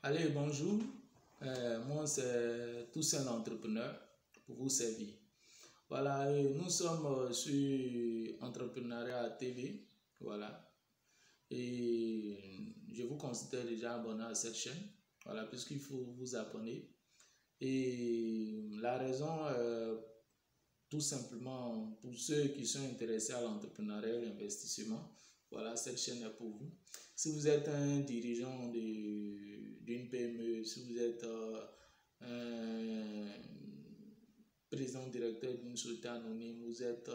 Allez, bonjour. Moi, c'est Toussaint l'entrepreneur pour vous servir. Voilà, nous sommes sur Entrepreneuriat TV. Voilà. Et je vous considère déjà abonné à cette chaîne. Voilà, puisqu'il faut vous abonner. Et la raison, tout simplement, pour ceux qui sont intéressés à l'entrepreneuriat et l'investissement, voilà, cette chaîne est pour vous. Si vous êtes un dirigeant d'une PME, si vous êtes un président directeur d'une société anonyme, vous êtes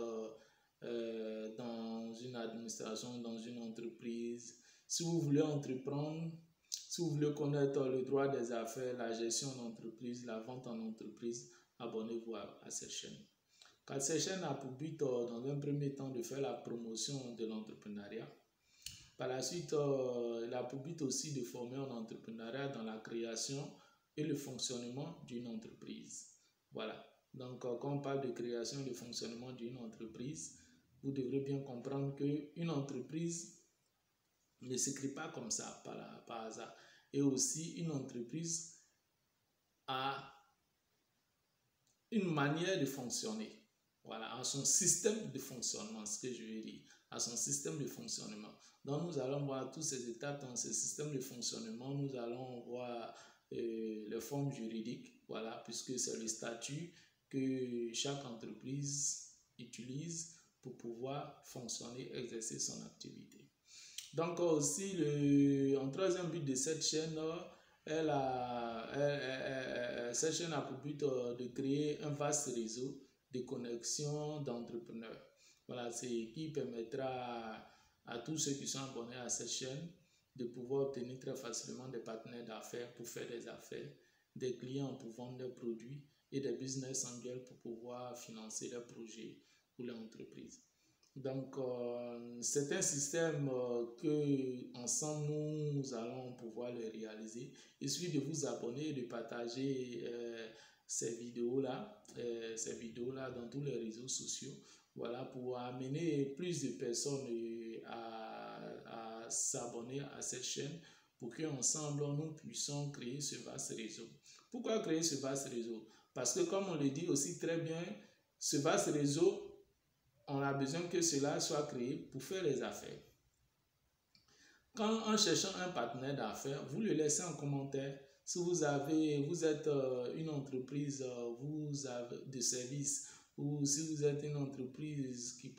dans une administration, dans une entreprise, si vous voulez entreprendre, si vous voulez connaître le droit des affaires, la gestion d'entreprise, la vente en entreprise, abonnez-vous à cette chaîne. Car cette chaîne a pour but, dans un premier temps, de faire la promotion de l'entrepreneuriat. Par la suite, elle a pour but aussi de former un entrepreneuriat dans la création et le fonctionnement d'une entreprise. Voilà. Donc, quand on parle de création et de fonctionnement d'une entreprise, vous devrez bien comprendre qu'une entreprise ne s'écrit pas comme ça, par hasard. Et aussi, une entreprise a une manière de fonctionner. Voilà, à son système de fonctionnement, ce que je veux dire, à son système de fonctionnement. Donc, nous allons voir toutes ces étapes dans ce système de fonctionnement. Nous allons voir les formes juridiques, voilà, puisque c'est le statut que chaque entreprise utilise pour pouvoir fonctionner, exercer son activité. Donc, aussi, en troisième but de cette chaîne, cette chaîne a pour but de créer un vaste réseau de connexions d'entrepreneurs. Voilà, c'est qui permettra à tous ceux qui sont abonnés à cette chaîne de pouvoir obtenir très facilement des partenaires d'affaires pour faire des affaires, des clients pour vendre des produits et des business angels pour pouvoir financer leurs projets pour l'entreprise. Donc, c'est un système que ensemble nous allons pouvoir le réaliser. Il suffit de vous abonner et de partager ces vidéos-là dans tous les réseaux sociaux. Voilà, pour amener plus de personnes à s'abonner à cette chaîne pour qu'ensemble nous puissions créer ce vaste réseau. Pourquoi créer ce vaste réseau? Parce que comme on le dit aussi très bien, ce vaste réseau, on a besoin que cela soit créé pour faire les affaires. Quand en cherchant un partenaire d'affaires, vous le laissez en commentaire. Si vous êtes une entreprise de service, ou si vous êtes une entreprise qui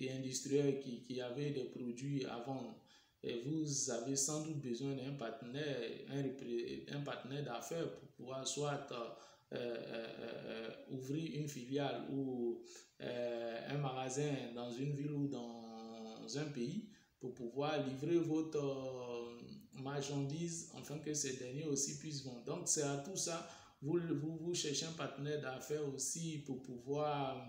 est industrielle, qui avait des produits à vendre, et vous avez sans doute besoin d'un partenaire, un partenaire d'affaires pour pouvoir soit ouvrir une filiale ou un magasin dans une ville ou dans un pays pour pouvoir livrer votre marchandise afin que ces derniers aussi puissent vendre. Donc, c'est à tout ça, vous cherchez un partenaire d'affaires aussi pour pouvoir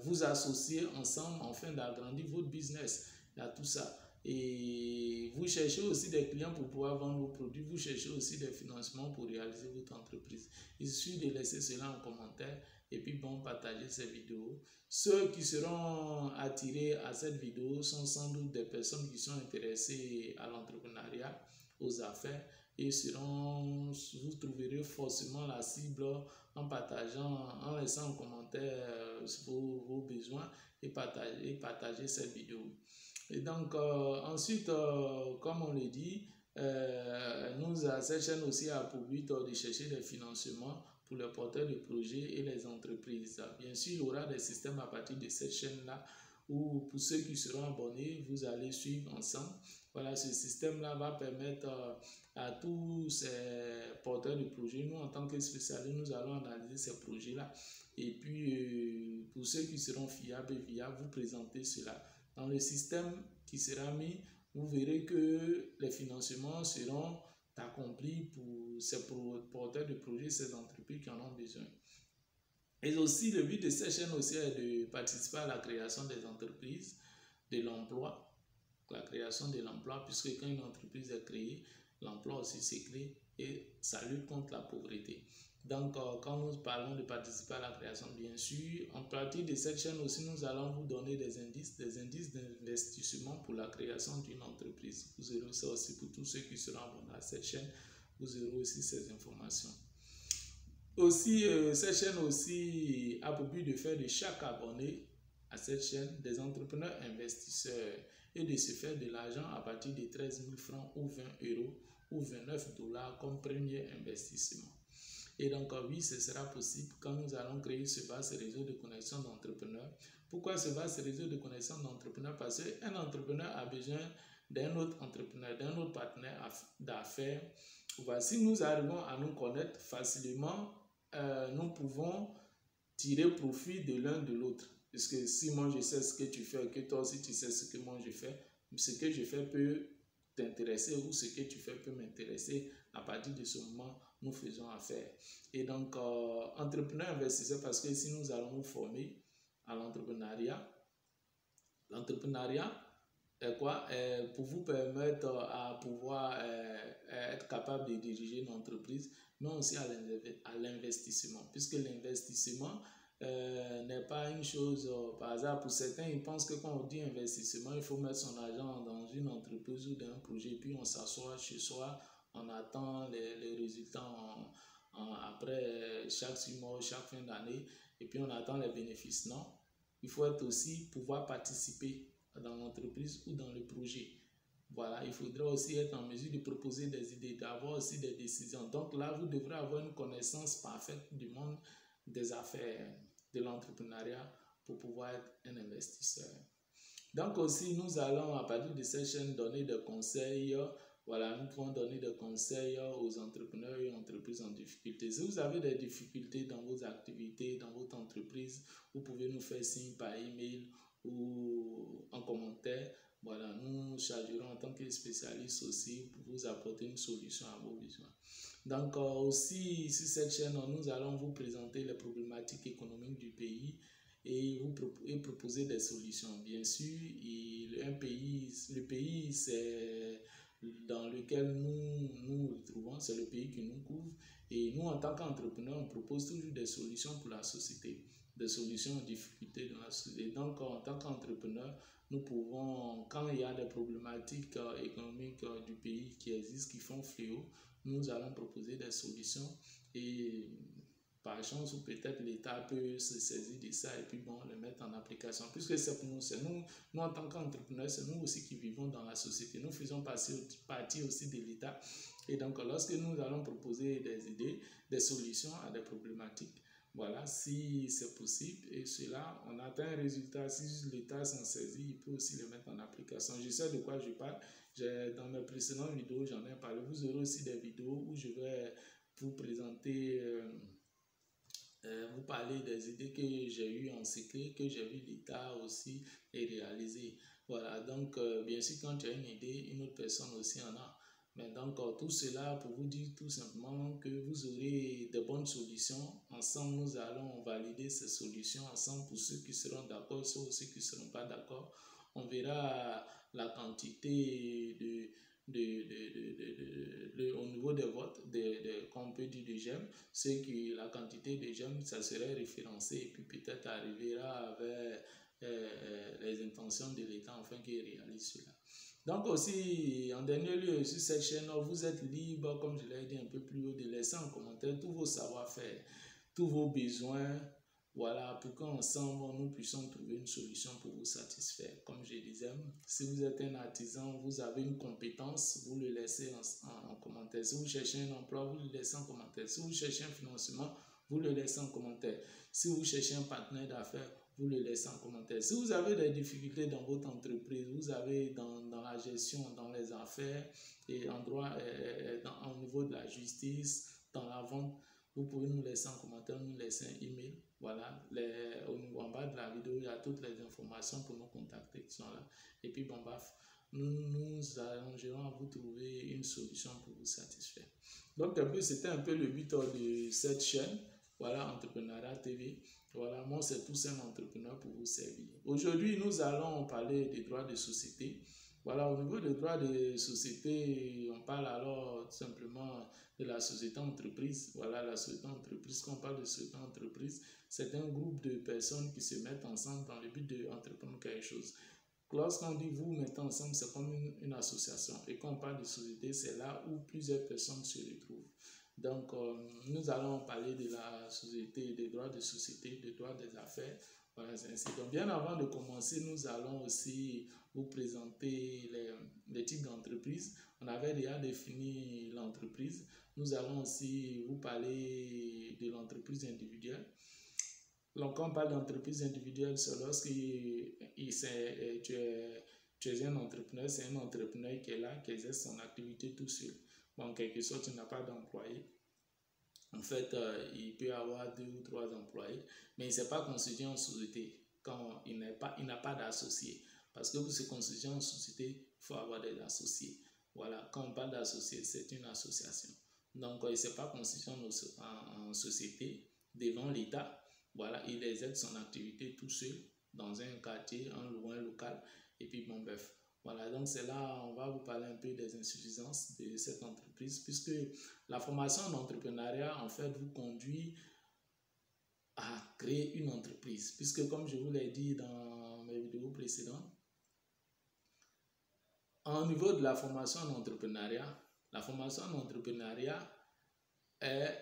vous associer ensemble afin d'agrandir votre business. Il y a tout ça. Et vous cherchez aussi des clients pour pouvoir vendre vos produits. Vous cherchez aussi des financements pour réaliser votre entreprise. Il suffit de laisser cela en commentaire et puis bon, partager ces vidéos. Ceux qui seront attirés à cette vidéo sont sans doute des personnes qui sont intéressées à l'entrepreneuriat, aux affaires, et vous trouverez forcément la cible en partageant, en laissant en commentaire vos besoins et partager cette vidéo. Et donc, ensuite, comme on le dit, cette chaîne aussi a pour but de chercher des financements pour les porteurs de projets et les entreprises. Bien sûr, il y aura des systèmes à partir de cette chaîne-là où pour ceux qui seront abonnés, vous allez suivre ensemble. Voilà, ce système-là va permettre à tous ces porteurs de projets, nous en tant que spécialistes, nous allons analyser ces projets-là. Et puis, pour ceux qui seront fiables et viables, vous présenter cela. Dans le système qui sera mis, vous verrez que les financements seront accomplis pour ces porteurs de projets, ces entreprises qui en ont besoin. Et aussi, le but de cette chaîne aussi est de participer à la création des entreprises, de l'emploi, la création de l'emploi, puisque quand une entreprise est créée, l'emploi aussi se crée et ça lutte contre la pauvreté. Donc, quand nous parlons de participer à la création, bien sûr, en partie de cette chaîne aussi, nous allons vous donner des indices d'investissement pour la création d'une entreprise. Vous aurez ça aussi pour tous ceux qui seront abonnés à cette chaîne. Vous aurez aussi ces informations. Aussi, cette chaîne aussi a pour but de faire de chaque abonné à cette chaîne des entrepreneurs investisseurs et de se faire de l'argent à partir de 13 000 francs ou 20 euros ou 29 $ comme premier investissement. Et donc, oui, ce sera possible quand nous allons créer ce vaste réseau de connexion d'entrepreneurs. Pourquoi ce vaste réseau de connexion d'entrepreneurs? Parce qu'un entrepreneur a besoin d'un autre entrepreneur, d'un autre partenaire d'affaires. Si nous arrivons à nous connaître facilement, nous pouvons tirer profit de l'un de l'autre. Parce que si moi je sais ce que tu fais, que toi aussi tu sais ce que moi je fais, ce que je fais peut t'intéresser ou ce que tu fais peut m'intéresser. À partir de ce moment, nous faisons affaire. Et donc, entrepreneur investisseur, parce que si nous allons nous former à l'entrepreneuriat, l'entrepreneuriat est quoi? Pour vous permettre à pouvoir être capable de diriger une entreprise, mais aussi à l'investissement, puisque l'investissement n'est pas une chose par hasard. Pour certains, ils pensent que quand on dit investissement, il faut mettre son argent dans une entreprise ou dans un projet, puis on s'assoit chez soi, on attend les résultats après chaque 6 mois, chaque fin d'année, et puis on attend les bénéfices. Non, il faut être aussi pouvoir participer dans l'entreprise ou dans le projet. Voilà, il faudra aussi être en mesure de proposer des idées, d'avoir aussi des décisions. Donc là, vous devrez avoir une connaissance parfaite du monde des affaires, de l'entrepreneuriat pour pouvoir être un investisseur. Donc aussi, nous allons à partir de cette chaîne donner des conseils. Voilà, nous pouvons donner des conseils aux entrepreneurs et entreprises en difficulté. Si vous avez des difficultés dans vos activités, dans votre entreprise, vous pouvez nous faire signe par email ou en commentaire. Voilà, nous chargerons en tant que spécialistes aussi pour vous apporter une solution à vos besoins. Donc aussi, sur cette chaîne, nous allons vous présenter les problématiques économiques du pays et proposer des solutions. Bien sûr, le pays c'est dans lequel nous nous retrouvons, c'est le pays qui nous couvre. Et nous, en tant qu'entrepreneurs, on propose toujours des solutions pour la société, des solutions aux difficultés de la société. Donc, en tant qu'entrepreneur, nous pouvons, quand il y a des problématiques économiques du pays qui existent, qui font fléau, nous allons proposer des solutions et par chance ou peut-être l'État peut se saisir de ça et puis bon, le mettre en application. Puisque c'est pour nous, nous en tant qu'entrepreneurs, c'est nous aussi qui vivons dans la société. Nous faisons partie aussi de l'État. Et donc, lorsque nous allons proposer des idées, des solutions à des problématiques, voilà, si c'est possible et cela, on atteint un résultat. Si l'État s'en saisit, il peut aussi le mettre en application. Je sais de quoi je parle. Dans mes précédentes vidéos, j'en ai parlé. Vous aurez aussi des vidéos où je vais vous présenter, vous parler des idées que j'ai eues en secret, que j'ai vu l'État aussi réaliser. Voilà, donc bien sûr, quand tu as une idée, une autre personne aussi en a. Mais donc, tout cela pour vous dire tout simplement que vous aurez de bonnes solutions. Ensemble, nous allons valider ces solutions ensemble pour ceux qui seront d'accord, ceux aussi qui ne seront pas d'accord. On verra la quantité au niveau des votes, qu'on peut dire de j'aime, c'est que la quantité de j'aime, ça serait référencé et puis peut-être arrivera vers les intentions de l'État afin qu'il réalise cela. Donc aussi, en dernier lieu, sur cette chaîne, vous êtes libre, comme je l'ai dit un peu plus haut, de laisser en commentaire tous vos savoir-faire, tous vos besoins, voilà, pour qu'ensemble, nous puissions trouver une solution pour vous satisfaire. Comme je disais, si vous êtes un artisan, vous avez une compétence, vous le laissez en commentaire. Si vous cherchez un emploi, vous le laissez en commentaire. Si vous cherchez un financement, vous le laissez en commentaire. Si vous cherchez un partenaire d'affaires, vous le laissez en commentaire. Si vous avez des difficultés dans votre entreprise, vous avez dans la gestion, dans les affaires et en droit, au niveau de la justice, dans la vente, vous pouvez nous laisser en commentaire, nous laisser un email. Voilà, en bas de la vidéo, il y a toutes les informations pour nous contacter qui sont là. Et puis, bon, nous allongerons à vous trouver une solution pour vous satisfaire. Donc, c'était un peu le but de cette chaîne. Voilà, Entrepreneuriat TV. Voilà, moi, c'est tous un entrepreneur pour vous servir. Aujourd'hui, nous allons parler des droits de société. Voilà, au niveau des droits de société, on parle alors tout simplement de la société entreprise. Voilà, la société entreprise, quand on parle de société entreprise, c'est un groupe de personnes qui se mettent ensemble dans le but d'entreprendre quelque chose. Lorsqu'on dit vous mettez ensemble, c'est comme une association. Et quand on parle de société, c'est là où plusieurs personnes se retrouvent. Donc, nous allons parler de la société, des droits de société, des droits des affaires. Voilà, c'est ainsi. Donc, bien avant de commencer, nous allons aussi vous présenter les types d'entreprises. On avait déjà défini l'entreprise. Nous allons aussi vous parler de l'entreprise individuelle. Donc, quand on parle d'entreprise individuelle, c'est lorsque tu es un entrepreneur, c'est un entrepreneur qui est là, qui exerce son activité tout seul. Bon, en quelque sorte, il n'a pas d'employé. En fait, il peut avoir 2 ou 3 employés, mais il ne s'est pas constitué en société quand il n'a pas d'associé. Parce que pour se constituer en société, il faut avoir des associés. Voilà, quand on parle d'associé, c'est une association. Donc, il ne s'est pas constitué en société devant l'État. Voilà, il exerce son activité tout seul dans un quartier, en louant un local. Et puis, bon, bref. Voilà, donc c'est là, on va vous parler un peu des insuffisances de cette entreprise, puisque la formation en entrepreneuriat, en fait, vous conduit à créer une entreprise. Puisque, comme je vous l'ai dit dans mes vidéos précédentes, au niveau de la formation en entrepreneuriat,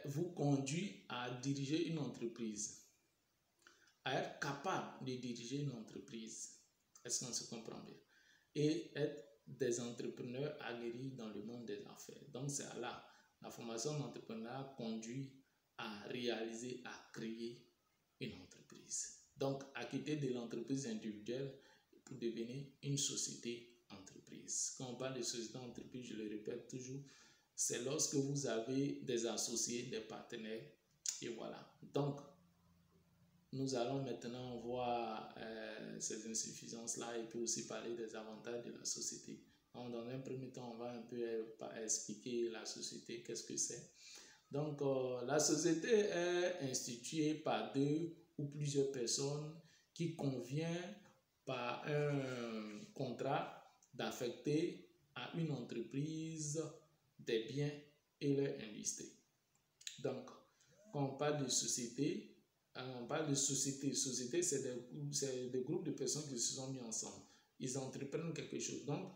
vous conduit à diriger une entreprise, à être capable de diriger une entreprise. Est-ce qu'on se comprend bien? Et être des entrepreneurs aguerris dans le monde des affaires. Donc, c'est là, la formation d'entrepreneuriat conduit à réaliser, à créer une entreprise. Donc, à quitter de l'entreprise individuelle pour devenir une société entreprise. Quand on parle de société entreprise, je le répète toujours, c'est lorsque vous avez des associés, des partenaires, et voilà. Donc, nous allons maintenant voir ces insuffisances-là et puis aussi parler des avantages de la société. Donc, dans un premier temps, on va un peu expliquer la société, qu'est-ce que c'est. Donc, la société est instituée par 2 ou plusieurs personnes qui convient par un contrat d'affecter à une entreprise des biens et leur industrie. Donc, quand on parle de société, on parle de société. Société, c'est des groupes de personnes qui se sont mis ensemble. Ils entreprennent quelque chose. Donc,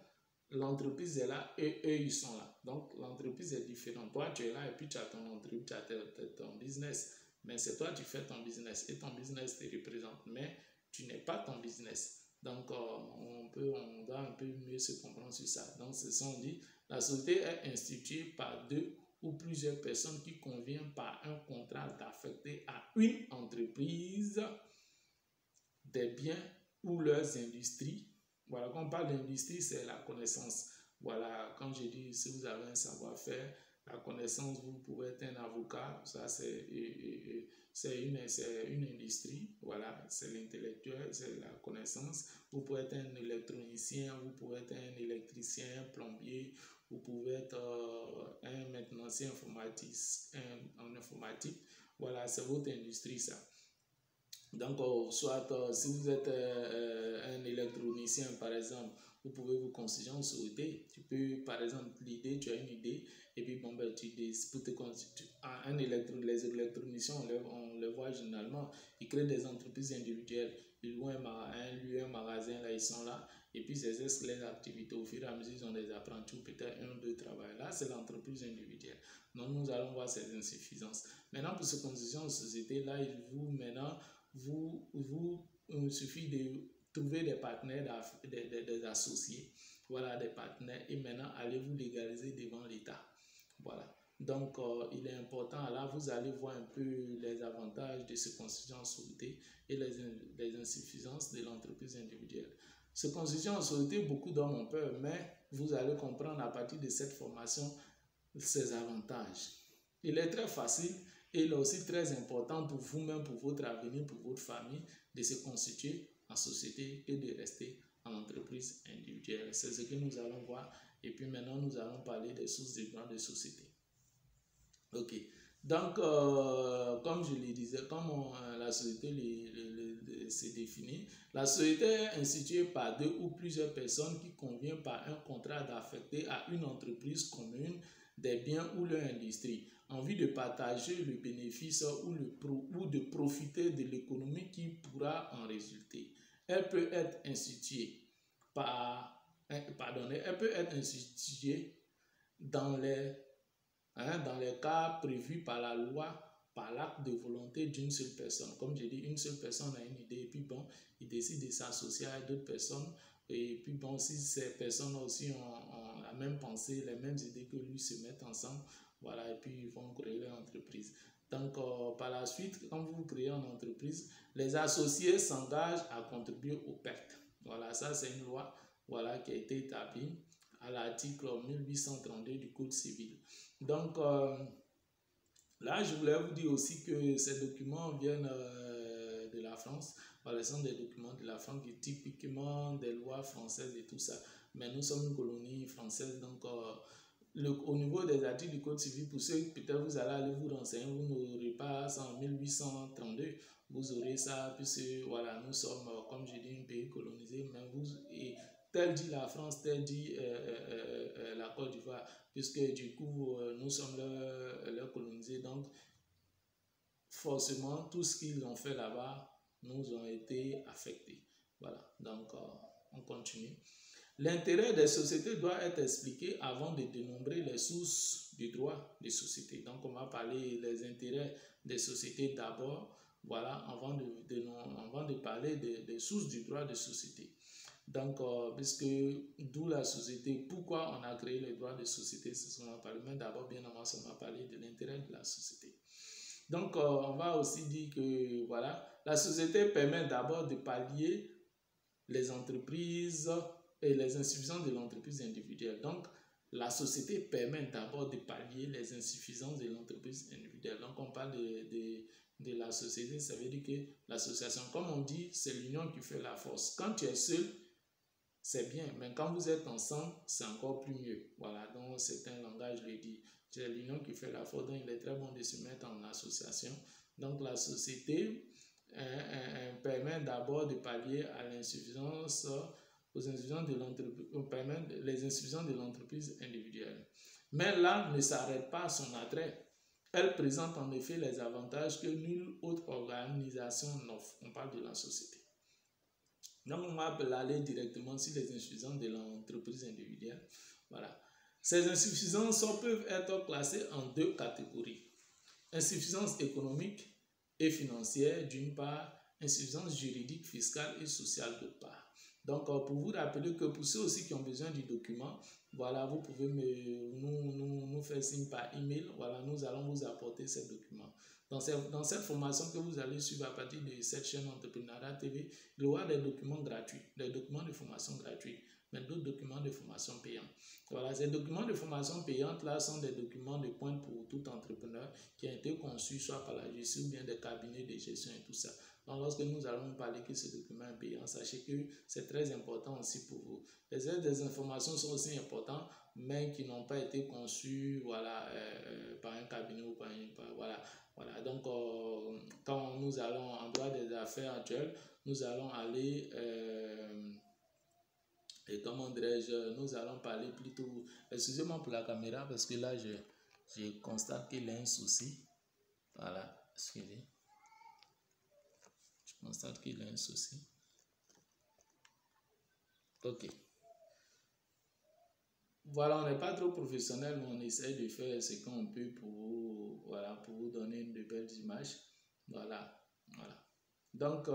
l'entreprise est là et eux, ils sont là. Donc, l'entreprise est différente. Toi, tu es là et puis tu as ton entreprise, tu as ton business. Mais c'est toi, tu fais ton business et ton business te représente. Mais tu n'es pas ton business. Donc, on doit un peu mieux se comprendre sur ça. Donc, c'est ça, on dit, la société est instituée par 2 ou plusieurs personnes qui conviennent par un contrat d'affecter à une entreprise des biens ou leurs industries. Voilà, quand on parle d'industrie, c'est la connaissance. Voilà, quand je dis, si vous avez un savoir-faire, la connaissance, vous pouvez être un avocat, ça c'est une industrie, voilà, c'est l'intellectuel, c'est la connaissance. Vous pouvez être un électronicien, vous pouvez être un électricien, un plombier, vous pouvez être un maintenancier informatique, en informatique. Voilà, c'est votre industrie, ça. Donc, soit si vous êtes un électronicien, par exemple, vous pouvez vous constituer en société. Tu peux, par exemple, tu as une idée, et puis bon, ben, pour te constituer. Les électroniciens, on les voit généralement, ils créent des entreprises individuelles. Ils louent un lieu, un magasin, là, ils sont là, et puis ils exercent les activités. Au fur et à mesure, ils ont des apprentis, ou peut-être 1 ou 2 travailleurs. Là, c'est l'entreprise individuelle. Donc, nous allons voir ces insuffisances. Maintenant, pour se constituer en société, là, il suffit de trouver des partenaires, des associés, voilà, des partenaires, et maintenant allez vous légaliser devant l'État. Voilà. Donc, il est important, là, vous allez voir un peu les avantages de se constituer en société et les insuffisances de l'entreprise individuelle. Se constituer en société, beaucoup d'hommes ont peur, mais vous allez comprendre à partir de cette formation ses avantages. Il est très facile. Et il est aussi très important pour vous-même, pour votre avenir, pour votre famille, de se constituer en société et de rester en entreprise individuelle. C'est ce que nous allons voir. Et puis maintenant, nous allons parler des sources de droits de société. Ok. Donc, comme je le disais, comme la société se définit, la société est instituée par deux ou plusieurs personnes qui conviennent par un contrat d'affecter à une entreprise commune des biens ou leur industrie, en vue de partager le bénéfice ou de profiter de l'économie qui pourra en résulter. Elle peut être instituée elle peut être instituée dans les cas prévus par la loi, par l'acte de volonté d'une seule personne. Comme je dis, une seule personne a une idée et puis bon, il décide de s'associer à d'autres personnes. Et puis bon, si ces personnes aussi ont la même pensée, les mêmes idées que lui, se mettent ensemble, voilà, et puis ils vont créer leur entreprise. Donc, par la suite, quand vous créez une entreprise, les associés s'engagent à contribuer aux pertes. Voilà, ça c'est une loi, voilà, qui a été établie à l'article 1832 du Code civil. Donc, là, je voulais vous dire aussi que ces documents viennent de la France. Voilà, ce sont des documents de la France, typiquement des lois françaises et tout ça. Mais nous sommes une colonie française, donc au niveau des articles du Code civil, pour ceux peut-être vous allez aller vous renseigner, vous n'aurez pas ça en 1832, vous aurez ça, puisque voilà, nous sommes, comme je dis, un pays colonisé, mais tel dit la France, tel dit la Côte d'Ivoire, puisque du coup, nous sommes leur colonisés, donc forcément, tout ce qu'ils ont fait là-bas nous ont été affectés. Voilà, donc on continue. L'intérêt des sociétés doit être expliqué avant de dénombrer les sources du droit des sociétés. Donc, on va parler des intérêts des sociétés d'abord, voilà, avant de parler des sources du droit des sociétés. Donc, puisque d'où la société, pourquoi on a créé le droit des sociétés, c'est ce qu'on va parler. Mais d'abord, bien avant, on va parler de l'intérêt de la société. Donc, on va aussi dire que, voilà, la société permet d'abord de pallier les entreprises et les insuffisances de l'entreprise individuelle. Donc, la société permet d'abord de pallier les insuffisances de l'entreprise individuelle. Donc, on parle de la société, ça veut dire que l'association, comme on dit, c'est l'union qui fait la force. Quand tu es seul, c'est bien, mais quand vous êtes ensemble, c'est encore plus mieux. Voilà, donc c'est un langage le dit. C'est l'union qui fait la force, donc il est très bon de se mettre en association. Donc, la société permet d'abord de pallier à l'insuffisance, aux insuffisances de l'entreprise, les insuffisances de l'entreprise individuelle. Mais là ne s'arrête pas à son attrait. Elle présente en effet les avantages que nulle autre organisation n'offre. On parle de la société. Donc, on va aller directement sur les insuffisances de l'entreprise individuelle. Voilà. Ces insuffisances peuvent être classées en deux catégories. Insuffisance économique et financière d'une part, insuffisance juridique, fiscale et sociale d'autre part. Donc, pour vous rappeler que pour ceux aussi qui ont besoin du document, voilà, vous pouvez nous faire signe par email. Voilà, nous allons vous apporter ces documents. Dans cette formation que vous allez suivre à partir de cette chaîne Entrepreneuriat TV, il y aura des documents gratuits, des documents de formation gratuits, mais d'autres documents de formation payants. Voilà, ces documents de formation payante là sont des documents de pointe pour tout entrepreneur qui ont été conçus soit par la gestion ou bien des cabinets de gestion et tout ça. Donc, lorsque nous allons parler que ce document est payant, sachez que c'est très important aussi pour vous. Des informations sont aussi importantes, mais qui n'ont pas été conçues voilà, par un cabinet ou voilà. Donc, quand nous allons en droit des affaires actuelles, nous allons aller, et comment dirais-je, nous allons parler plutôt, excusez-moi pour la caméra parce que là, je constate qu'il y a un souci. Voilà, excusez. Je constate qu'il y a un souci. Ok. Voilà, on n'est pas trop professionnel, mais on essaie de faire ce qu'on peut pour, voilà, pour vous donner de belles images. Voilà. Donc,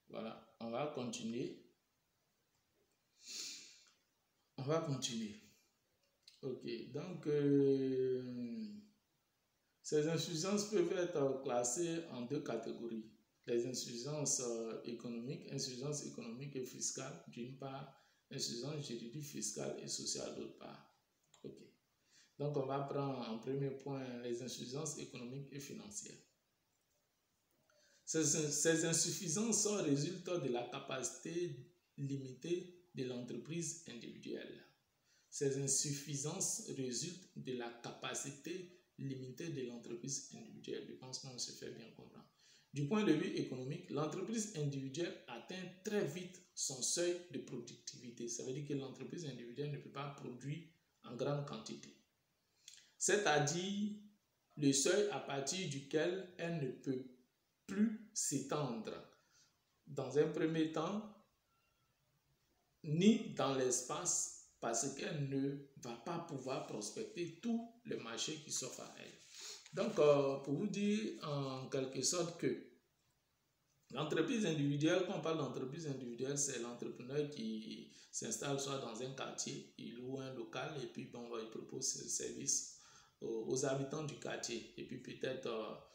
voilà, on va continuer. Ok, donc, ces insuffisances peuvent être classées en deux catégories. Les insuffisances économiques et fiscales d'une part, insuffisance juridique, fiscale et sociale d'autre part. Ok. Donc, on va prendre en premier point les insuffisances économiques et financières. Ces insuffisances résultent de la capacité limitée de l'entreprise individuelle. Ces insuffisances résultent de la capacité limitée de l'entreprise individuelle. Je pense qu'on se fait bien comprendre. Du point de vue économique, l'entreprise individuelle atteint très vite son seuil de productivité. Ça veut dire que l'entreprise individuelle ne peut pas produire en grande quantité. C'est-à-dire le seuil à partir duquel elle ne peut plus s'étendre. Dans un premier temps, ni dans l'espace, parce qu'elle ne va pas pouvoir prospecter tout le marché qui s'offre à elle. Donc, pour vous dire en quelque sorte que l'entreprise individuelle, quand on parle d'entreprise individuelle, c'est l'entrepreneur qui s'installe soit dans un quartier, il loue un local et puis bon, il propose ses services aux habitants du quartier. Et puis peut-être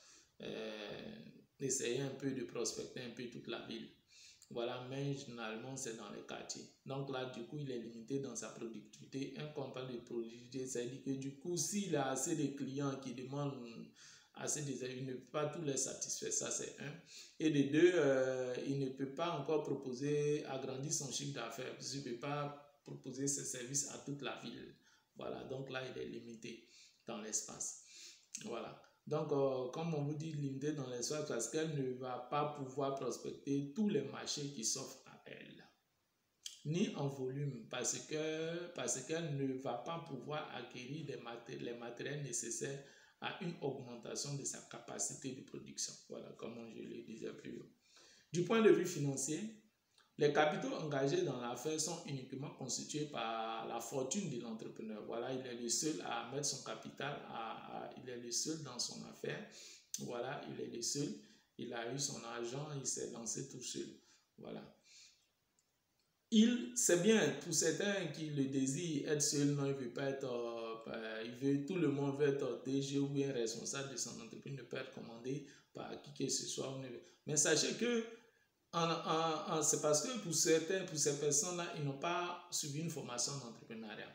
essayer un peu de prospecter un peu toute la ville. Voilà, mais généralement c'est dans les quartiers. Donc là, du coup, il est limité dans sa productivité. Quand on parle de productivité, ça veut dire que du coup, s'il a assez de clients qui demandent assez de services, il ne peut pas tous les satisfaire, ça c'est un. Et de deux, il ne peut pas encore proposer, agrandir son chiffre d'affaires, parce qu'il ne peut pas proposer ses services à toute la ville. Voilà, donc là, il est limité dans l'espace. Voilà. Donc, comme on vous dit, limité dans l'espace parce qu'elle ne va pas pouvoir prospecter tous les marchés qui s'offrent à elle. Ni en volume parce qu'elle ne va pas pouvoir acquérir les matériels nécessaires à une augmentation de sa capacité de production. Voilà, comme je le disais plus haut. Du point de vue financier, les capitaux engagés dans l'affaire sont uniquement constitués par la fortune de l'entrepreneur. Voilà, il est le seul à mettre son capital, il est le seul dans son affaire. Voilà, il est le seul. Il a eu son argent, il s'est lancé tout seul. Voilà. C'est bien pour certains qui le désirent être seul, non, il veut pas être, tout le monde veut être DG ou bien responsable de son entreprise, ne peut être commandé par qui que ce soit. Mais sachez que c'est parce que pour ces personnes-là, ils n'ont pas suivi une formation d'entrepreneuriat.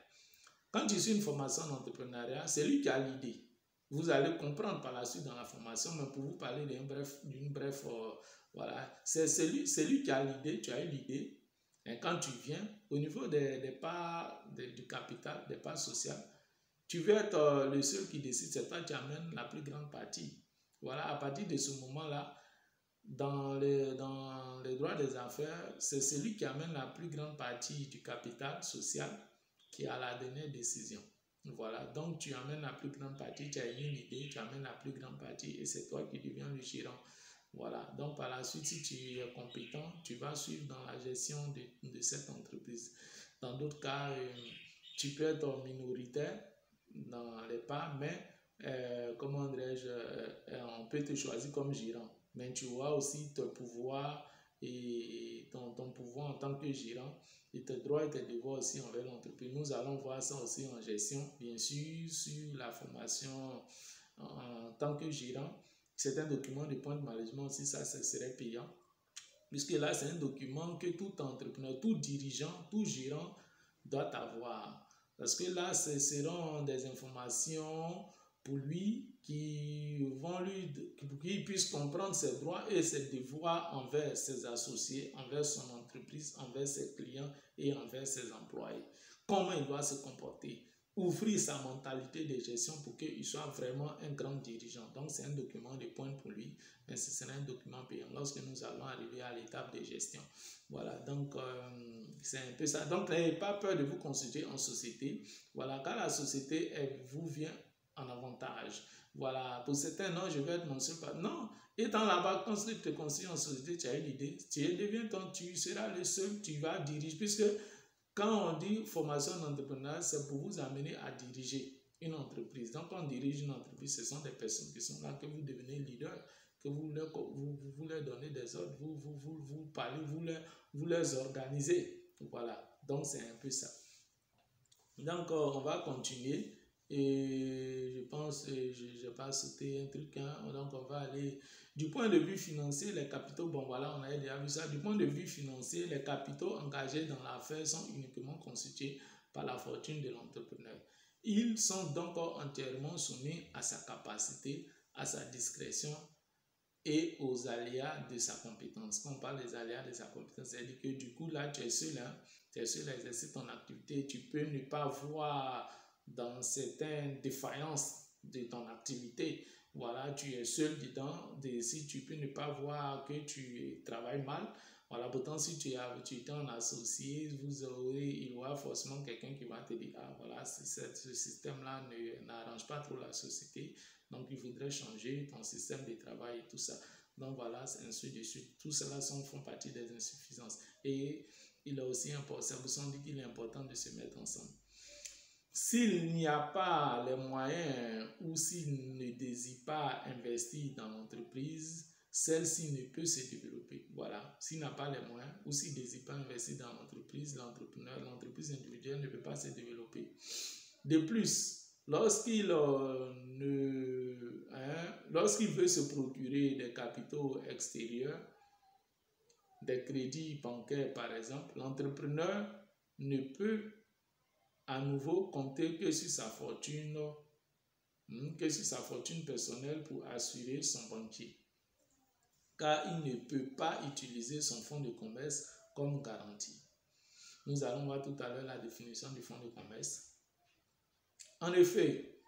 Quand tu suis une formation d'entrepreneuriat, c'est lui qui a l'idée. Vous allez comprendre par la suite dans la formation, mais pour vous parler d'une bref voilà, c'est lui qui a l'idée, tu as eu l'idée. Et quand tu viens, au niveau des parts du capital, des parts sociales, tu veux être le seul qui décide, c'est toi qui amènes la plus grande partie. Voilà, à partir de ce moment-là, dans les droits des affaires, c'est celui qui amène la plus grande partie du capital social qui a la dernière décision. Voilà, donc tu amènes la plus grande partie, tu as une idée, tu amènes la plus grande partie et c'est toi qui deviens le gérant. Voilà, donc par la suite, si tu es compétent, tu vas suivre dans la gestion de cette entreprise. Dans d'autres cas, tu peux être minoritaire dans les parts, mais comment dirais-je, on peut te choisir comme gérant. Mais tu vois aussi ton pouvoir et ton pouvoir en tant que gérant et tes droits et tes devoirs aussi envers l'entreprise. Nous allons voir ça aussi en gestion, bien sûr, sur la formation en tant que gérant. C'est un document de point de management aussi, ça serait payant. Puisque là, c'est un document que tout entrepreneur, tout dirigeant, tout gérant doit avoir. Parce que là, ce seront des informations pour lui pour qu'il puisse comprendre ses droits et ses devoirs envers ses associés, envers son entreprise, envers ses clients et envers ses employés. Comment il doit se comporter, ouvrir sa mentalité de gestion pour qu'il soit vraiment un grand dirigeant. Donc, c'est un document de pointe pour lui, mais ce sera un document payant lorsque nous allons arriver à l'étape de gestion. Voilà, donc c'est un peu ça. Donc, n'ayez pas peur de vous constituer en société. Voilà, quand la société vous vient en avantage. Voilà, pour certains, non, je vais être mon seul patron. Non, étant là-bas, quand tu te constitues en société, tu as une idée, tu seras le seul, tu vas diriger, puisque quand on dit formation d'entrepreneuriat, c'est pour vous amener à diriger une entreprise. Donc, quand on dirige une entreprise, ce sont des personnes qui sont là, que vous devenez leader, que vous leur donnez des ordres, vous parlez, vous les organisez. Voilà, donc c'est un peu ça. Donc, on va continuer. Et je pense, je n'ai pas sauté un truc, hein. Donc on va aller du point de vue financier, les capitaux, bon voilà, on a déjà vu ça. Du point de vue financier, les capitaux engagés dans l'affaire sont uniquement constitués par la fortune de l'entrepreneur. Ils sont donc entièrement soumis à sa capacité, à sa discrétion et aux aléas de sa compétence. Quand on parle des aléas de sa compétence, c'est-à-dire que du coup, là, tu es seul à exercer ton activité. Tu peux ne pas voir dans certaines défaillances de ton activité. Voilà, tu es seul dedans. Si tu peux ne pas voir que tu travailles mal, voilà, pourtant, si tu es en associé, il y aura forcément quelqu'un qui va te dire, ah voilà, ce système-là n'arrange pas trop la société, donc il faudrait changer ton système de travail et tout ça. Donc voilà, ainsi de suite. Tout cela font partie des insuffisances. Et il est aussi important, ça vous dit qu'il est important de se mettre ensemble. S'il n'y a pas les moyens ou s'il ne désire pas investir dans l'entreprise, celle-ci ne peut se développer. Voilà. S'il n'a pas les moyens ou s'il ne désire pas investir dans l'entreprise, l'entreprise individuelle ne peut pas se développer. De plus, lorsqu'il veut se procurer des capitaux extérieurs, des crédits bancaires par exemple, l'entrepreneur ne peut à nouveau compter que sur sa fortune personnelle pour assurer son banquier, car il ne peut pas utiliser son fonds de commerce comme garantie. Nous allons voir tout à l'heure la définition du fonds de commerce. En effet,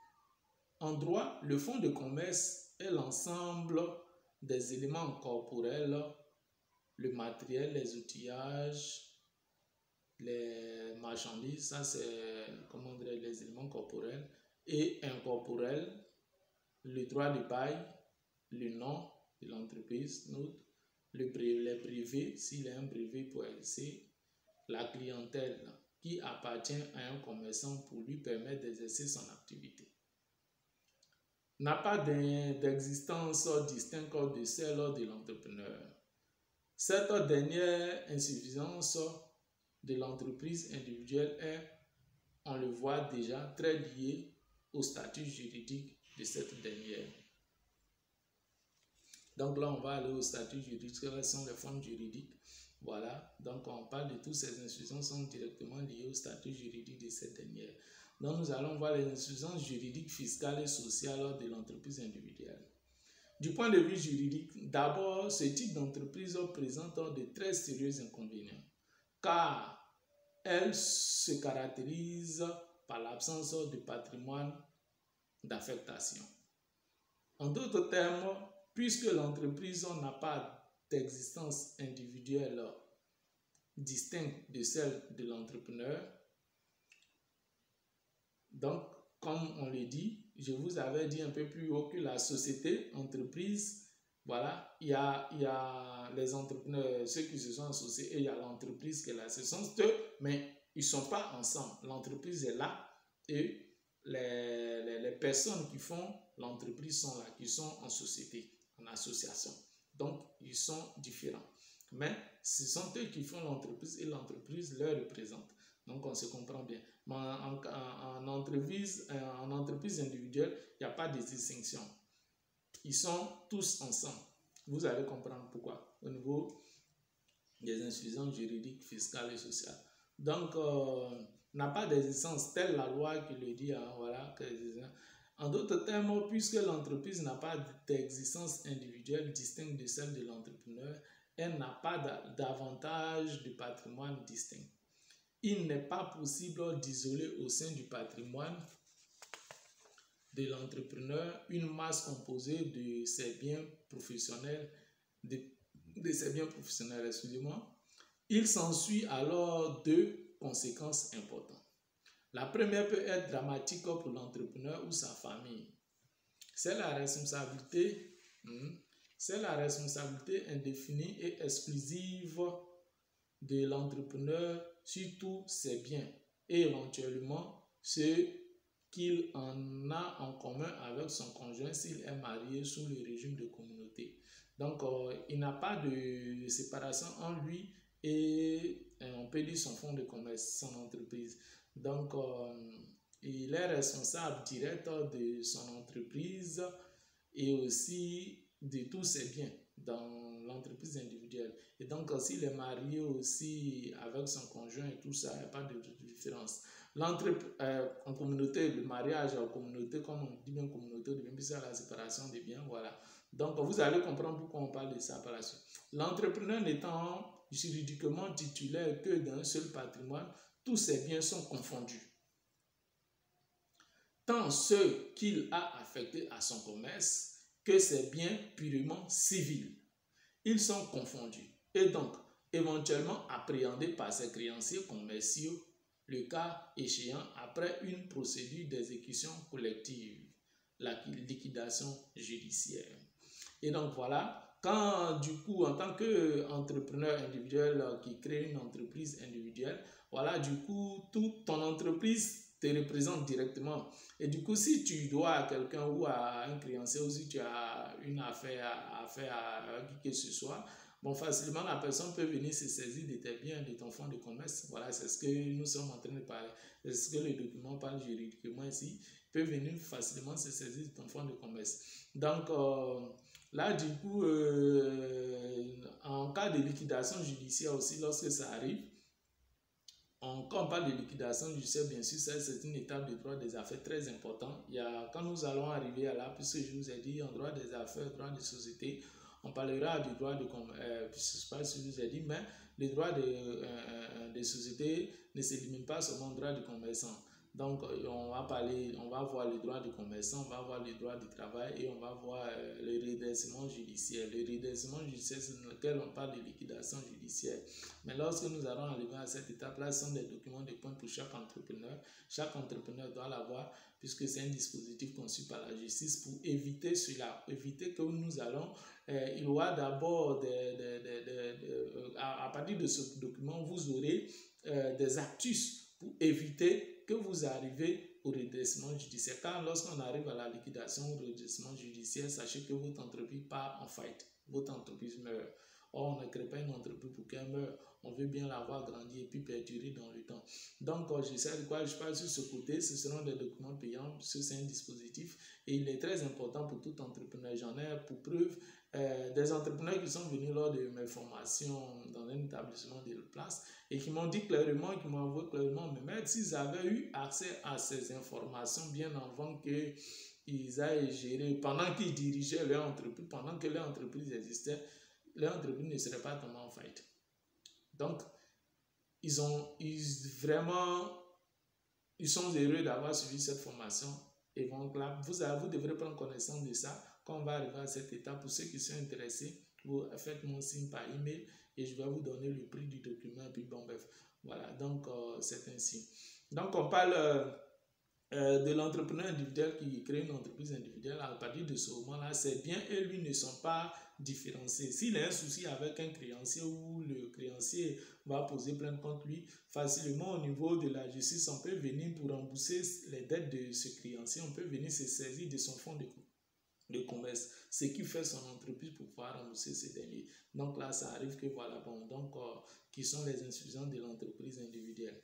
en droit, le fonds de commerce est l'ensemble des éléments corporels, le matériel, les outillages, les marchandises, ça c'est comment dire, les éléments corporels, et incorporels, le droit de bail, le nom de l'entreprise, les brevets, s'il y a un brevet pour exercer, la clientèle qui appartient à un commerçant pour lui permettre d'exercer son activité. N'a pas d'existence distincte de celle de l'entrepreneur. Cette dernière insuffisance de l'entreprise individuelle est, on le voit déjà, très liée au statut juridique de cette dernière. Donc là, on va aller au statut juridique, quels sont les formes juridiques. Voilà, donc on parle de toutes ces insuffisances sont directement liées au statut juridique de cette dernière. Donc nous allons voir les insuffisances juridiques, fiscales et sociales de l'entreprise individuelle. Du point de vue juridique, d'abord, ce type d'entreprise présente de très sérieux inconvénients, car elle se caractérise par l'absence de patrimoine d'affectation. En d'autres termes, puisque l'entreprise n'a pas d'existence individuelle distincte de celle de l'entrepreneur, donc, comme on le dit, je vous avais dit un peu plus haut que la société, entreprise, voilà, il y a les entrepreneurs, ceux qui se sont associés, et il y a l'entreprise qui est là. Ce sont eux, mais ils ne sont pas ensemble. L'entreprise est là et les personnes qui font l'entreprise sont là, qui sont en société, en association. Donc, ils sont différents. Mais ce sont eux qui font l'entreprise et l'entreprise leur représente. Donc, on se comprend bien. Mais en entreprise individuelle, il n'y a pas de distinction. Ils sont tous ensemble. Vous allez comprendre pourquoi au niveau des insuffisances juridiques, fiscales et sociales. Donc, n'a pas d'existence, telle la loi qui le dit. Hein, voilà, en d'autres termes, puisque l'entreprise n'a pas d'existence individuelle distincte de celle de l'entrepreneur, elle n'a pas d'avantage de patrimoine distinct. Il n'est pas possible d'isoler au sein du patrimoine de l'entrepreneur une masse composée de ses biens professionnels, excusez-moi. Il s'ensuit alors deux conséquences importantes. La première peut être dramatique pour l'entrepreneur ou sa famille. C'est la responsabilité indéfinie et exclusive de l'entrepreneur sur tous ses biens et éventuellement ce qu'il en a en commun avec son conjoint s'il est marié sous le régime de communauté. Donc, il n'a pas de séparation en lui et on peut dire son fonds de commerce, son entreprise. Donc, il est responsable direct de son entreprise et aussi de tous ses biens dans l'entreprise individuelle. Et donc, s'il est marié aussi avec son conjoint et tout ça, il n'y a pas de différence. En communauté, le mariage en communauté, comme on dit bien communauté, devient plus à la séparation des biens, voilà. Donc, vous allez comprendre pourquoi on parle de ça par la suite. L'entrepreneur n'étant juridiquement titulaire que d'un seul patrimoine, tous ses biens sont confondus. Tant ceux qu'il a affectés à son commerce que ses biens purement civils. Ils sont confondus et donc éventuellement appréhendés par ses créanciers commerciaux, le cas échéant après une procédure d'exécution collective, la liquidation judiciaire. Et donc voilà, quand du coup en tant qu'entrepreneur individuel qui crée une entreprise individuelle, voilà, du coup toute ton entreprise te représente directement. Et du coup, si tu dois à quelqu'un ou à un créancier ou si tu as une affaire à faire à qui que ce soit, bon, facilement la personne peut venir se saisir de tes biens, de ton fonds de commerce. Voilà, c'est ce que nous sommes en train de parler. C'est ce que le document parle juridiquement ici. Il peut venir facilement se saisir de ton fonds de commerce. Donc, là, du coup, en cas de liquidation judiciaire aussi, lorsque ça arrive, quand on parle de liquidation judiciaire, bien sûr, c'est une étape de droit des affaires très importante. Quand nous allons arriver à là, puisque je vous ai dit, en droit des affaires, droit des sociétés, on parlera du droit de commerce, je ne sais pas si je vous ai dit, mais le droit des sociétés ne se limite pas seulement au droit du commerçant. Donc, on va voir le droit du commerçant, on va voir le droit du travail et on va voir le redressement judiciaire. Le redressement judiciaire, c'est dans lequel on parle de liquidation judiciaire. Mais lorsque nous allons arriver à cette étape-là, ce sont des documents de points pour chaque entrepreneur. Chaque entrepreneur doit l'avoir puisque c'est un dispositif conçu par la justice pour éviter cela, éviter que nous allons, il y aura d'abord, à partir de ce document, vous aurez des actus pour éviter que vous arrivez au redressement judiciaire. Car lorsqu'on arrive à la liquidation ou au redressement judiciaire, sachez que votre entreprise part en faillite, votre entreprise meurt. Or, on ne crée pas une entreprise pour qu'elle meure. On veut bien la voir grandir et puis perdurer dans le temps. Donc, je sais de quoi je parle sur ce côté. Ce seront des documents payants, parce que c'est un dispositif. Et il est très important pour tout entrepreneur. J'en ai pour preuve des entrepreneurs qui sont venus lors de mes formations dans un établissement de place et qui m'ont dit clairement, qui m'ont avoué clairement, mais même s'ils avaient eu accès à ces informations bien avant qu'ils aient géré, pendant qu'ils dirigeaient leur entreprise, pendant que leur entreprise existait, leur entreprise ne serait pas tombée en faillite. Donc, ils sont heureux d'avoir suivi cette formation. Et donc là, vous devrez prendre connaissance de ça quand on va arriver à cette étape. Pour ceux qui sont intéressés, faites-moi signe par email et je vais vous donner le prix du document. Et puis bon, bref, voilà, donc c'est ainsi. Donc, on parle de l'entrepreneur individuel qui crée une entreprise individuelle. À partir de ce moment-là, ses biens et lui ne sont pas différenciés. S'il a un souci avec un créancier ou le créancier va poser plainte contre lui, facilement au niveau de la justice, on peut venir pour rembourser les dettes de ce créancier, on peut venir se saisir de son fonds de commerce, ce qui fait son entreprise pour pouvoir rembourser ces derniers. Donc là, ça arrive que voilà, bon, donc qui sont les insuffisances de l'entreprise individuelle.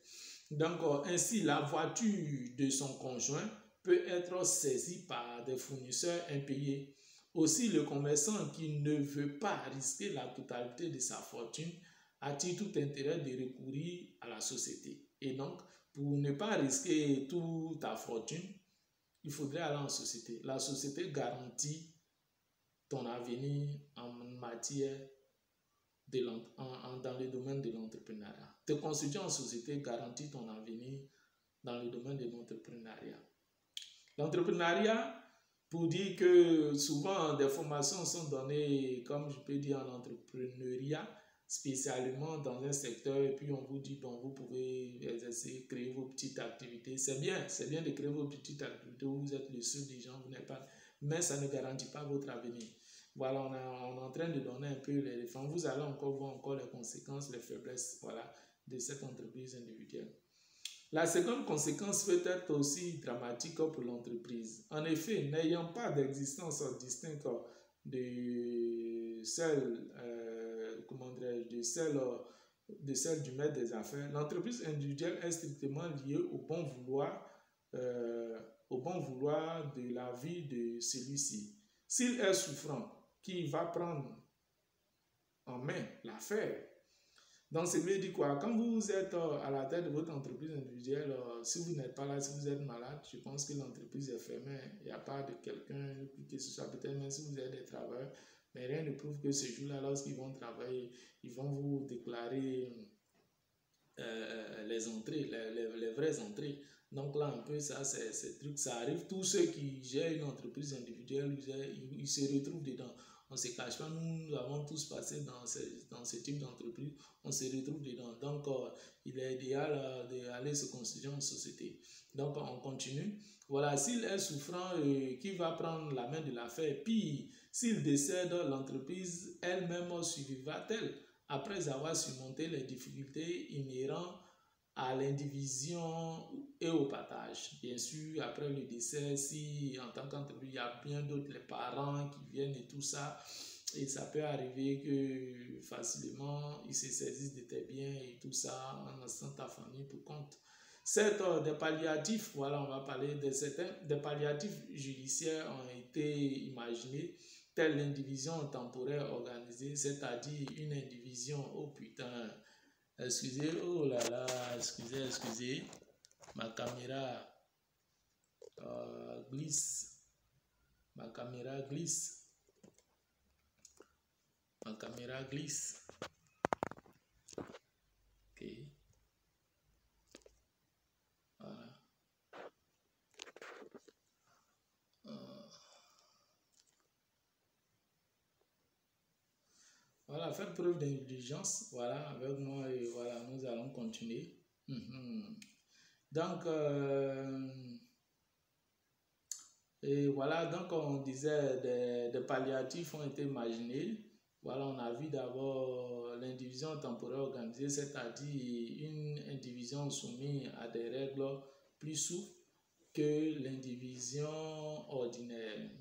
Donc ainsi, la voiture de son conjoint peut être saisie par des fournisseurs impayés. Aussi, le commerçant qui ne veut pas risquer la totalité de sa fortune a-t-il tout intérêt de recourir à la société. Et donc, pour ne pas risquer toute ta fortune, il faudrait aller en société. La société garantit ton avenir en matière dans le domaine de l'entrepreneuriat. Te constituer en société garantit ton avenir dans le domaine de l'entrepreneuriat. L'entrepreneuriat, pour dire que souvent des formations sont données, comme je peux dire, en entrepreneuriat, spécialement dans un secteur, et puis on vous dit, bon, vous pouvez exercer, créer vos petites activités. C'est bien de créer vos petites activités où vous êtes le seul des gens, vous n'êtes pas, mais ça ne garantit pas votre avenir. Voilà, on est en train de donner un peu les défenses. Vous allez encore voir encore les conséquences, les faiblesses, voilà, de cette entreprise individuelle. La seconde conséquence peut être aussi dramatique pour l'entreprise. En effet, n'ayant pas d'existence distincte de celle du maître des affaires, l'entreprise individuelle est strictement liée au bon vouloir de la vie de celui-ci. S'il est souffrant, qui va prendre en main l'affaire, Donc, ça veut dire quoi? Quand vous êtes à la tête de votre entreprise individuelle, si vous n'êtes pas là, si vous êtes malade, je pense que l'entreprise est fermée. Il n'y a pas de quelqu'un que ce soit, peut-être même si vous êtes des travailleurs, mais rien ne prouve que ce jour-là, lorsqu'ils vont travailler, ils vont vous déclarer les entrées, les vraies entrées. Donc là, un peu, ça, c'est truc, ça arrive. Tous ceux qui gèrent une entreprise individuelle, ils se retrouvent dedans. On ne se cache pas, nous avons tous passé dans ce type d'entreprise, on se retrouve dedans. Donc, il est idéal d'aller se constituer en société. Donc, on continue. Voilà, s'il est souffrant, qui va prendre la main de l'affaire, puis s'il décède, l'entreprise elle-même survivra-t-elle après avoir surmonté les difficultés inhérentes à l'indivision et au partage. Bien sûr, après le décès, si en tant qu'entreprise, il y a bien d'autres, les parents qui viennent et tout ça, et ça peut arriver que facilement, ils se saisissent de tes biens et tout ça, en laissant ta famille pour compte. Certes, des palliatifs, voilà, on va parler de certains, des palliatifs judiciaires ont été imaginés, telle l'indivision temporaire organisée, c'est-à-dire une indivision, oh putain, excusez, oh là là, excusez, ma caméra glisse, ma caméra glisse, ok, voilà. Voilà, faites preuve d'indulgence, voilà, avec moi, et voilà, nous allons continuer. Donc, et voilà, donc on disait des palliatifs ont été imaginés. Voilà, on a vu d'abord l'indivision temporaire organisée, c'est-à-dire une indivision soumise à des règles plus souples que l'indivision ordinaire.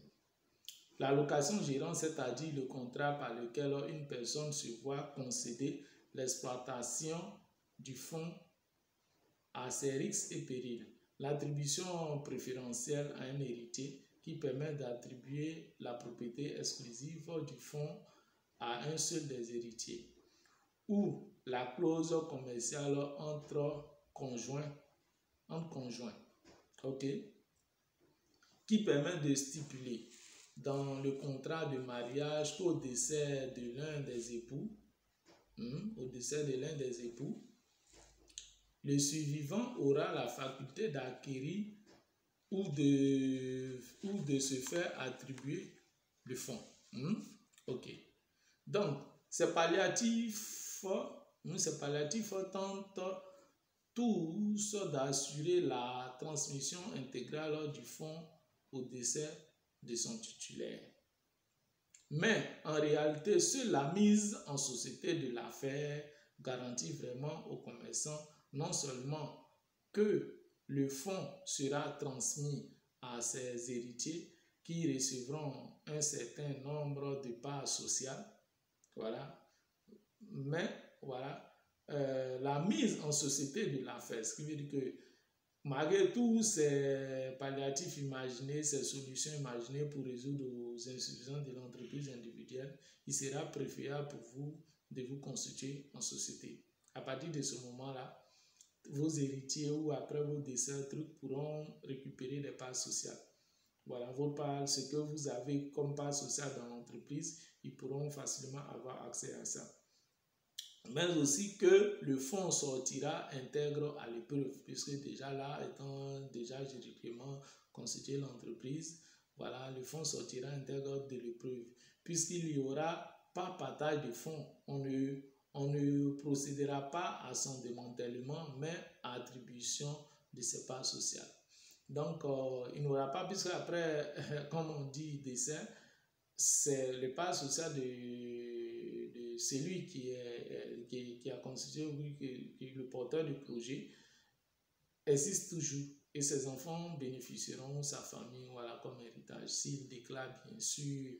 La location gérante, c'est-à-dire le contrat par lequel une personne se voit concéder l'exploitation du fonds à ses risques et périls. L'attribution préférentielle à un héritier qui permet d'attribuer la propriété exclusive du fonds à un seul des héritiers. Ou la clause commerciale entre conjoints, ok, qui permet de stipuler dans le contrat de mariage qu'au décès de l'un des époux, le survivant aura la faculté d'acquérir ou de se faire attribuer le fonds. Ok. Donc, ces palliatifs tentent tous d'assurer la transmission intégrale du fonds au décès de son titulaire. Mais en réalité, seule la mise en société de l'affaire garantit vraiment aux commerçants non seulement que le fonds sera transmis à ses héritiers qui recevront un certain nombre de parts sociales, voilà, mais voilà, la mise en société de l'affaire, ce qui veut dire que malgré tous ces palliatifs imaginés, ces solutions imaginées pour résoudre aux insuffisances de l'entreprise individuelle, il sera préférable pour vous de vous constituer en société. À partir de ce moment-là, vos héritiers ou après vos décès pourront récupérer des parts sociales. Voilà, vos parts, ce que vous avez comme part sociale dans l'entreprise, ils pourront facilement avoir accès à ça. Mais aussi que le fonds sortira intègre à l'épreuve, puisque déjà là, étant déjà juridiquement constitué l'entreprise, voilà, le fonds sortira intègre de l'épreuve, puisqu'il n'y aura pas partage de fonds. On ne procédera pas à son démantèlement, mais à attribution de ses parts sociales. Donc, il n'y aura pas, puisque après, comme on dit, décès, c'est les parts sociales de celui qui a constitué, qui est le porteur du projet, existe toujours. Et ses enfants bénéficieront, sa famille, voilà, comme héritage. S'il déclare bien sûr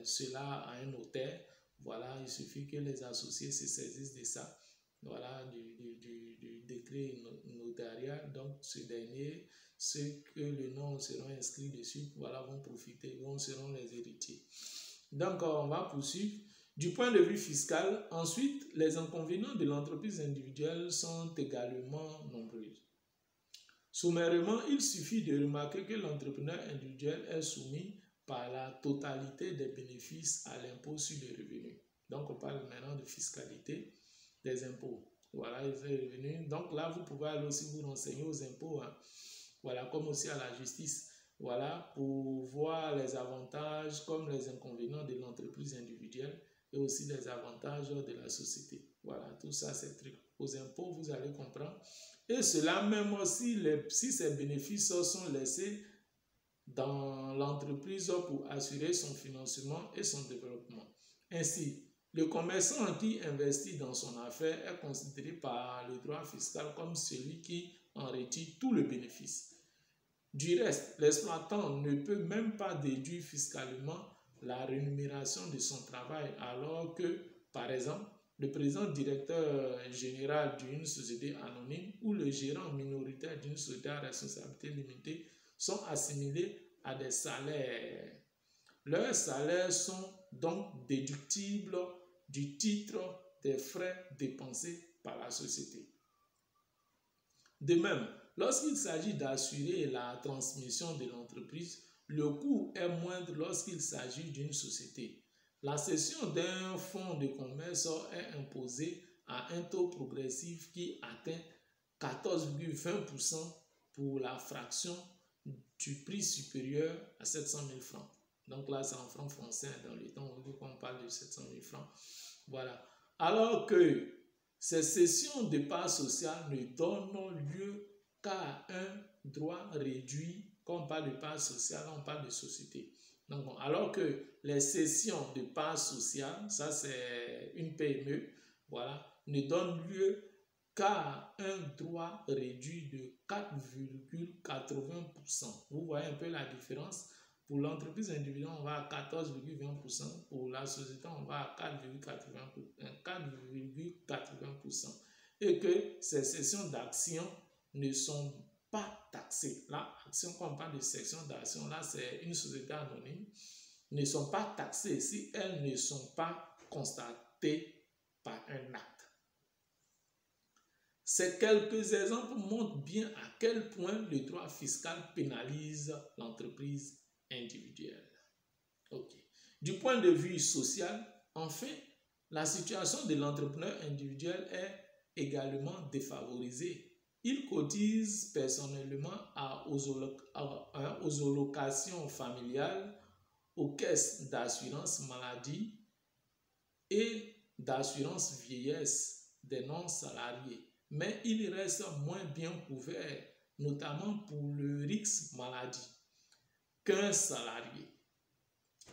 cela à un notaire, voilà, il suffit que les associés se saisissent de ça, voilà, du décret notarial. Donc, ce dernier, ceux que le nom seront inscrits dessus, voilà, vont profiter, seront les héritiers. Donc, on va poursuivre. Du point de vue fiscal, ensuite, les inconvénients de l'entreprise individuelle sont également nombreux. Sommairement, il suffit de remarquer que l'entrepreneur individuel est soumis par la totalité des bénéfices à l'impôt sur les revenus. Donc, on parle maintenant de fiscalité des impôts. Voilà, les revenus. Donc là, vous pouvez aller aussi vous renseigner aux impôts, hein. Voilà, comme aussi à la justice. Voilà, pour voir les avantages comme les inconvénients de l'entreprise individuelle et aussi les avantages de la société. Voilà, tout ça, c'est truc. Aux impôts, vous allez comprendre. Et cela même aussi, si ces bénéfices sont laissés dans l'entreprise pour assurer son financement et son développement. Ainsi, le commerçant qui investit dans son affaire est considéré par le droit fiscal comme celui qui en retire tout le bénéfice. Du reste, l'exploitant ne peut même pas déduire fiscalement la rémunération de son travail, alors que, par exemple, le président directeur général d'une société anonyme ou le gérant minoritaire d'une société à responsabilité limitée sont assimilés à des salaires. Leurs salaires sont donc déductibles du titre des frais dépensés par la société. De même, lorsqu'il s'agit d'assurer la transmission de l'entreprise, le coût est moindre lorsqu'il s'agit d'une société. La cession d'un fonds de commerce est imposée à un taux progressif qui atteint 14,20% pour la fraction du prix supérieur à 700 000 francs. Donc là, c'est en francs français, dans le temps où on parle de 700 000 francs. Voilà. Alors que ces cessions de parts sociales ne donnent lieu qu'à un droit réduit. Quand on parle de parts sociales, on parle de société. Donc, alors que les cessions de parts sociales, ça c'est une PME, voilà, ne donnent lieu qu'à un droit réduit de 4,80%. Vous voyez un peu la différence. Pour l'entreprise individuelle, on va à 14,20%. Pour la société, on va à 4,80%. Et que ces cessions d'actions ne sont pas taxées. Là, quand on parle de cession d'actions, là, c'est une société anonyme, ne sont pas taxées si elles ne sont pas constatées par un acte. Ces quelques exemples montrent bien à quel point le droit fiscal pénalise l'entreprise individuelle. Okay. Du point de vue social, enfin, la situation de l'entrepreneur individuel est également défavorisée. Il cotise personnellement aux allocations familiales, aux caisses d'assurance maladie et d'assurance vieillesse des non-salariés. Mais il reste moins bien couvert, notamment pour le risque maladie, qu'un salarié.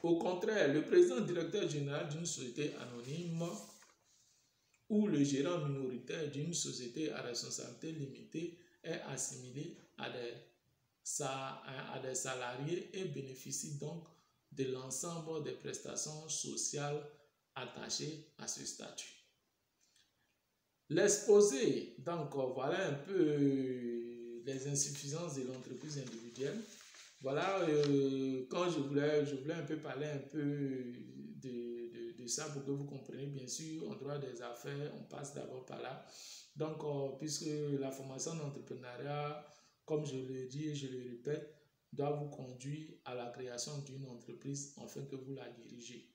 Au contraire, le président directeur général d'une société anonyme ou le gérant minoritaire d'une société à responsabilité limitée est assimilé à des salariés et bénéficie donc de l'ensemble des prestations sociales attachées à ce statut. L'exposé, donc voilà un peu les insuffisances de l'entreprise individuelle. Voilà, quand je voulais un peu parler un peu de ça pour que vous compreniez. Bien sûr, en droit des affaires, on passe d'abord par là. Donc, puisque la formation d'entrepreneuriat, comme je le dis et je le répète, doit vous conduire à la création d'une entreprise afin que vous la dirigez.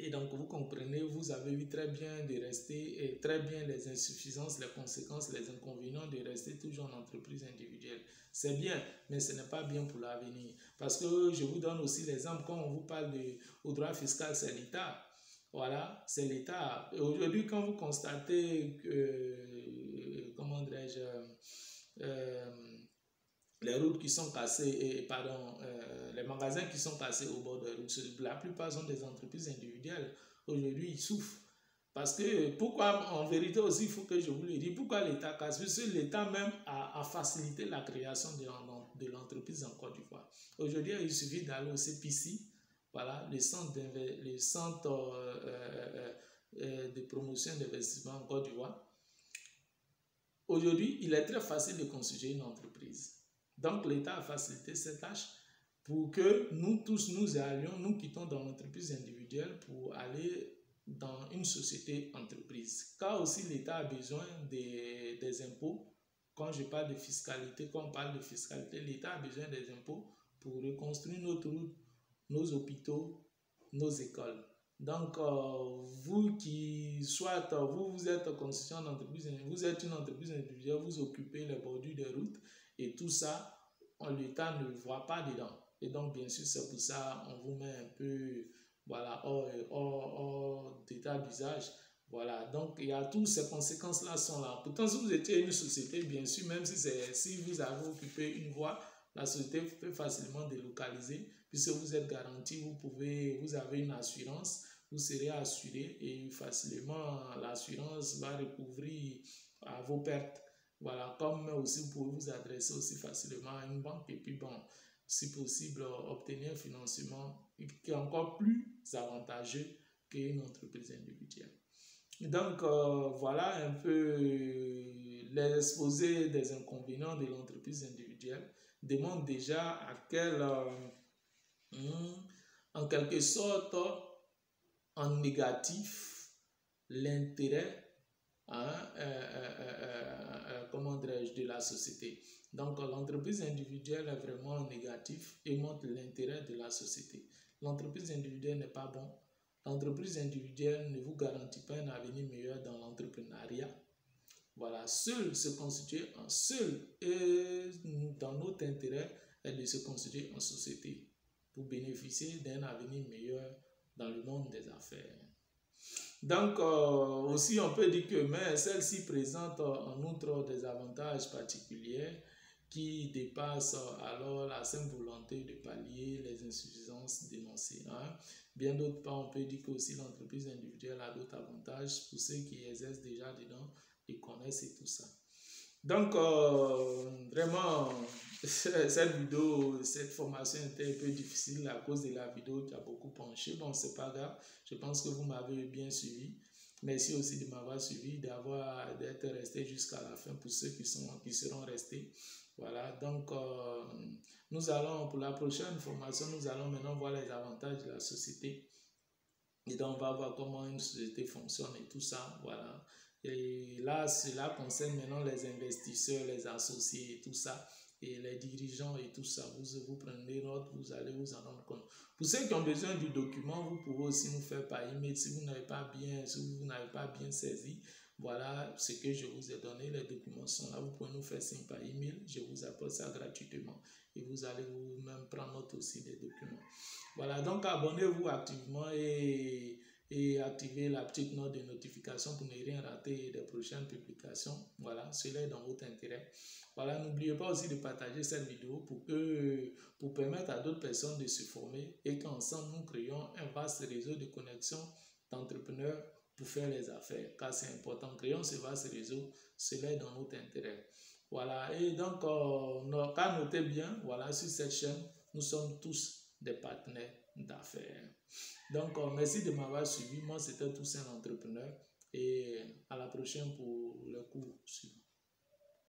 Et donc, vous comprenez, vous avez vu très bien de rester, et très bien les insuffisances, les conséquences, les inconvénients de rester toujours en entreprise individuelle. C'est bien, mais ce n'est pas bien pour l'avenir. Parce que je vous donne aussi l'exemple, quand on vous parle au droit fiscal, c'est l'État. Voilà, c'est l'État. Aujourd'hui, quand vous constatez que, comment dirais-je, les routes qui sont cassées, les magasins qui sont cassés au bord de route, la plupart sont des entreprises individuelles. Aujourd'hui, ils souffrent. Parce que, pourquoi, en vérité aussi, il faut que je vous le dise, pourquoi l'État casse? Parce que l'État même a facilité la création de l'entreprise en Côte d'Ivoire. Aujourd'hui, il suffit d'aller au CPC, voilà, le centre de promotion d'investissement en Côte d'Ivoire. Aujourd'hui, il est très facile de constituer une entreprise. Donc, l'État a facilité cette tâche pour que nous tous, nous quittons dans l'entreprise individuelle pour aller dans une société-entreprise. Car aussi l'État a besoin des impôts. Quand je parle de fiscalité, quand on parle de fiscalité, l'État a besoin des impôts pour reconstruire notre route, nos hôpitaux, nos écoles. Donc, vous qui soit vous êtes constitution d'entreprise, vous êtes une entreprise individuelle, vous occupez les bordures des routes et tout ça, l'État ne voit pas dedans. Et donc, bien sûr, c'est pour ça on vous met un peu voilà, hors d'état d'usage. Voilà, donc il y a toutes ces conséquences-là sont là. Pourtant, si vous étiez une société, bien sûr, même si vous avez occupé une voie, la société peut facilement délocaliser, puisque vous êtes garanti, vous avez une assurance, vous serez assuré et facilement l'assurance va recouvrir à vos pertes. Voilà, comme aussi vous pouvez vous adresser aussi facilement à une banque et puis bon, si possible, obtenir un financement qui est encore plus avantageux qu'une entreprise individuelle. Donc, voilà un peu l'exposé des inconvénients de l'entreprise individuelle démontre déjà à quel, en quelque sorte, en négatif, l'intérêt comment dirais-je, de la société. Donc, l'entreprise individuelle est vraiment négatif et montre l'intérêt de la société. L'entreprise individuelle n'est pas bon. L'entreprise individuelle ne vous garantit pas un avenir meilleur dans l'entrepreneuriat. Voilà, seul se constituer en seul et dans notre intérêt est de se constituer en société pour bénéficier d'un avenir meilleur dans le monde des affaires. Donc, aussi, on peut dire que mais celle-ci présente en outre des avantages particuliers qui dépassent alors la simple volonté de pallier les insuffisances dénoncées. Bien d'autre part, on peut dire que aussi l'entreprise individuelle a d'autres avantages pour ceux qui exercent déjà dedans et connaissent et tout ça. Donc, vraiment, cette vidéo, cette formation était un peu difficile à cause de la vidéo qui a beaucoup penché. Bon, c'est pas grave. Je pense que vous m'avez bien suivi. Merci aussi de m'avoir suivi, d'être resté jusqu'à la fin pour ceux qui seront restés. Voilà, donc nous allons, pour la prochaine formation, nous allons maintenant voir les avantages de la société. Et donc, on va voir comment une société fonctionne et tout ça. Voilà. Et là, cela concerne maintenant les investisseurs, les associés et tout ça, et les dirigeants et tout ça. Vous prenez note, vous allez vous en rendre compte. Pour ceux qui ont besoin du document, vous pouvez aussi nous faire par email si vous n'avez pas bien saisi. Voilà ce que je vous ai donné, les documents sont là. Vous pouvez nous faire signe par email, je vous apporte ça gratuitement. Et vous allez vous-même prendre note aussi des documents. Voilà, donc abonnez-vous activement et activez la petite note de notification pour ne rien rater des prochaines publications. Voilà, cela est dans votre intérêt. Voilà, n'oubliez pas aussi de partager cette vidéo pour permettre à d'autres personnes de se former et qu'ensemble nous créons un vaste réseau de connexions d'entrepreneurs pour faire les affaires. Car c'est important, créons ce vaste réseau, cela est dans notre intérêt. Voilà, et donc, car notez bien, voilà, sur cette chaîne, nous sommes tous des partenaires d'affaires. Donc, merci de m'avoir suivi. Moi, c'était Toussaint l'entrepreneur et à la prochaine pour le cours suivant.